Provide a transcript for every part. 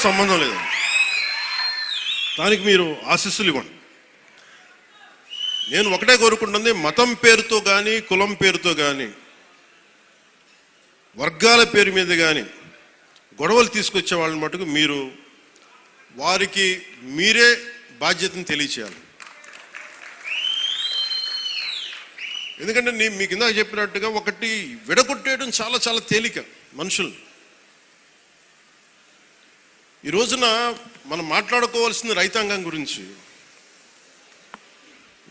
సంబంధం లేదు. దానికి మీరు ఆశీస్సులు ఇవ్వండి. నేను ఒకటే కోరుకుంటుంది, మతం పేరుతో కానీ, కులం పేరుతో కానీ, వర్గాల పేరు మీద కానీ గొడవలు తీసుకొచ్చే వాళ్ళని మటుకు మీరు వారికి మీరే బాధ్యతను తెలియచేయాలి. ఎందుకంటే మీకు ఇందాక చెప్పినట్టుగా ఒకటి విడగొట్టేయడం చాలా చాలా తేలిక మనుషులు. ఈ రోజున మనం మాట్లాడుకోవాల్సింది రైతాంగం గురించి.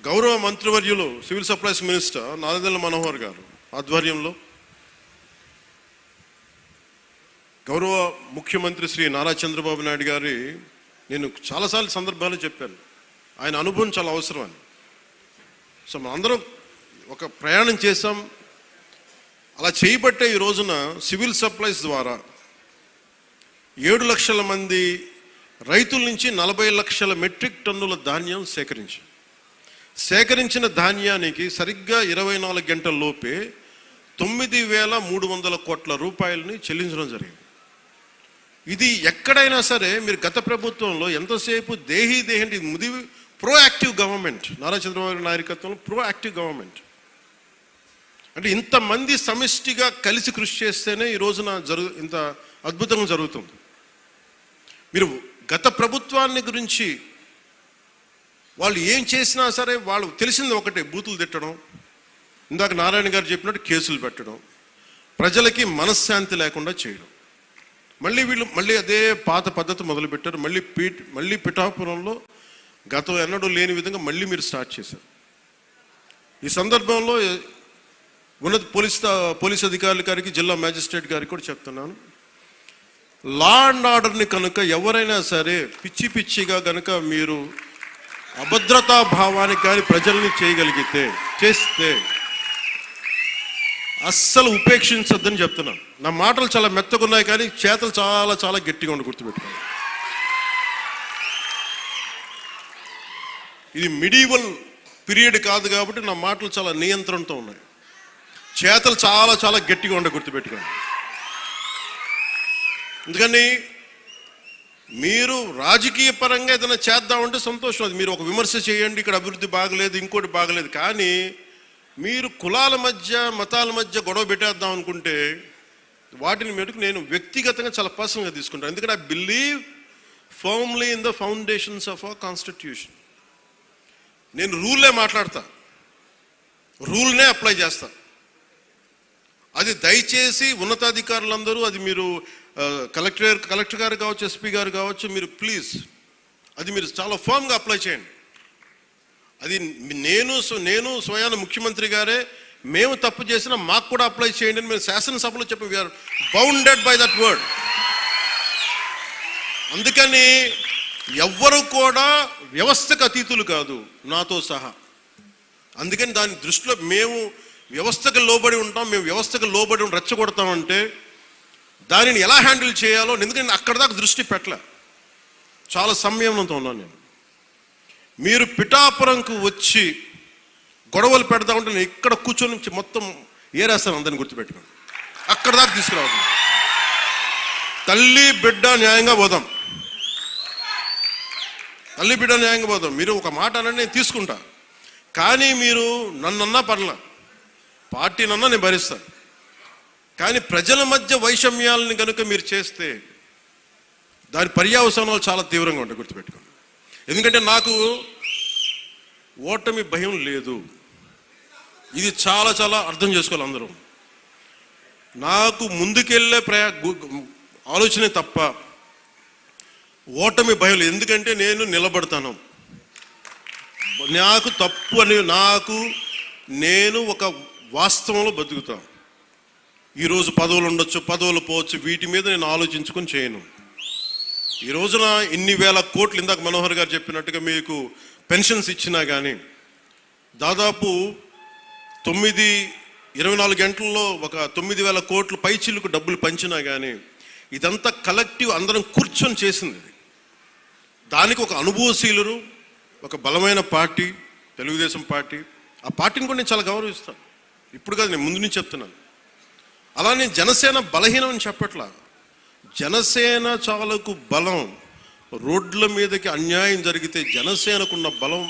గౌరవ మంత్రివర్యులు civil supplies minister Nadendla Manohar గారు ఆధ్వర్యంలో గౌరవ ముఖ్యమంత్రి శ్రీ నారా చంద్రబాబు నాయుడు గారి నేను చాలాసార్లు సందర్భాలు చెప్పాను, ఆయన అనుభవం చాలా అవసరం అని. సో మనందరం ఒక ప్రయాణం చేసాం. అలా చేయబట్టే ఈ రోజున సివిల్ సప్లైస్ ద్వారా 7 లక్షల మంది రైతుల నుంచి 40 లక్షల మెట్రిక్ టన్నుల ధాన్యం సేకరించిన ధాన్యానికి సరిగ్గా 24 గంటల లోపే 9,300 కోట్ల రూపాయలని చెల్లించడం జరిగింది. ఇది ఎక్కడైనా సరే మీరు గత ప్రభుత్వంలో ఎంతసేపు దేహి ఇది ప్రోయాక్టివ్ గవర్నమెంట్, నారా చంద్రబాబు నాయకత్వంలో ప్రోయాక్టివ్ గవర్నమెంట్. అంటే ఇంతమంది సమిష్టిగా కలిసి కృషి చేస్తేనే ఈ రోజున ఇంత అద్భుతంగా జరుగుతుంది. మీరు గత ప్రభుత్వాన్ని గురించి వాళ్ళు ఏం చేసినా సరే వాళ్ళు తెలిసింది ఒకటే, బూతులు తిట్టడం, ఇందాక నారాయణ గారు చెప్పినట్టు కేసులు పెట్టడం, ప్రజలకి మనశ్శాంతి లేకుండా చేయడం. మళ్ళీ అదే పాత పద్ధతి మొదలుపెట్టారు. మళ్ళీ పిఠాపురంలో గతం ఎన్నడూ లేని విధంగా మళ్ళీ మీరు స్టార్ట్ చేశారు. ఈ సందర్భంలో ఉన్నత పోలీస్ అధికారుల గారికి, జిల్లా మ్యాజిస్ట్రేట్ గారికి కూడా చెప్తున్నాను, లా అండ్ ఆర్డర్ని కనుక ఎవరైనా సరే పిచ్చిగా కనుక మీరు అభద్రతా భావానికి కానీ ప్రజల్ని చేస్తే అస్సలు ఉపేక్షించొద్దని చెప్తున్నాను. నా మాటలు చాలా మెత్తగా ఉన్నాయి కానీ చేతలు చాలా చాలా గట్టిగా ఉండి గుర్తుపెట్టుకోండి. ఇది మిడీవల్ పీరియడ్ కాదు కాబట్టి నా మాటలు చాలా నియంత్రణతో ఉన్నాయి. చేతలు చాలా చాలా గట్టిగా ఉండి గుర్తుపెట్టుకోండి. అందుకని మీరు రాజకీయ పరంగా ఏదైనా చేద్దామంటే సంతోషం, అది మీరు ఒక విమర్శ చేయండి, ఇక్కడ అభివృద్ధి బాగలేదు, ఇంకోటి బాగలేదు. కానీ మీరు కులాల మధ్య మతాల మధ్య గొడవ పెట్టేద్దాం అనుకుంటే వాటిని మెరుకు నేను వ్యక్తిగతంగా చాలా పర్సనల్గా తీసుకుంటాను. ఎందుకంటే I believe firmly in the foundations of our constitution. నేను రూల్లే మాట్లాడతా, రూల్నే అప్లై చేస్తా. అది దయచేసి ఉన్నతాధికారులందరూ, అది మీరు కలెక్టర్ గారు కావచ్చు, ఎస్పీ గారు కావచ్చు, మీరు ప్లీజ్ అది మీరు చాలా ఫర్మ్గా అప్లై చేయండి. అది నేను స్వయాన ముఖ్యమంత్రి గారే మేము తప్పు చేసినా మాకు కూడా అప్లై చేయండి అని మేము శాసనసభలో చెప్పి we are bounded by that word. అందుకని ఎవ్వరు కూడా వ్యవస్థకు అతీతులు కాదు, నాతో సహా. అందుకని దాని దృష్టిలో మేము వ్యవస్థకు లోబడి ఉంటాం, మేము వ్యవస్థకు లోబడి రెచ్చగొడతామంటే దానిని ఎలా హ్యాండిల్ చేయాలో, ఎందుకంటే అక్కడ దాకా దృష్టి పెట్టలే, చాలా సంయమనంతో ఉన్నాను నేను. మీరు పిఠాపురంకు వచ్చి గొడవలు పెడదామంటే నేను ఇక్కడ కూర్చొని మొత్తం ఏరేస్తాను, అందరిని గుర్తుపెట్టుకోండి. అక్కడ దాకా తీసుకురావద్దు. తల్లి బిడ్డ న్యాయంగా పోదాం, తల్లి బిడ్డ న్యాయంగా పోదాం. మీరు ఒక మాట అనండి, నేను తీసుకుంటా. కానీ మీరు నన్నన్నా పర్లా, పార్టీనన్నా నేను భరిస్తాను. కానీ ప్రజల మధ్య వైషమ్యాలని కనుక మీరు చేస్తే దాని పర్యవసానాలు చాలా తీవ్రంగా ఉంటాయి, గుర్తుపెట్టుకోండి. ఎందుకంటే నాకు ఓటమి భయం లేదు, ఇది చాలా చాలా అర్థం చేసుకోవాలి అందరూ. నాకు ముందుకెళ్ళే ఆలోచనే తప్ప ఓటమి భయం లేదు. ఎందుకంటే నేను నిలబడతాను, నాకు తప్పు అని నేను ఒక వాస్తవంలో బతుకుతాను. ఈరోజు పదవులు ఉండొచ్చు, పదవులు పోవచ్చు, వీటి మీద నేను ఆలోచించుకొని చేయను. ఈ రోజున ఇన్ని వేల కోట్లు, ఇందాక మనోహర్ గారు చెప్పినట్టుగా మీకు పెన్షన్స్ ఇచ్చినా కానీ, దాదాపు 24 గంటల్లో ఒక 9,000 కోట్లు పైచిల్లుకు డబ్బులు పంచినా కానీ, ఇదంతా కలెక్టివ్ అందరం కూర్చొని చేసింది. దానికి ఒక అనుభవశీలురు, ఒక బలమైన పార్టీ తెలుగుదేశం పార్టీ. ఆ పార్టీని కూడా నేను చాలా గౌరవిస్తాను, ఇప్పుడు కాదు, నేను ముందు నుంచి చెప్తున్నాను. అలానే జనసేన బలహీనం అని చెప్పట్లా. జనసేన చాలకు బలం, రోడ్ల మీదకి అన్యాయం జరిగితే జనసేనకున్న బలం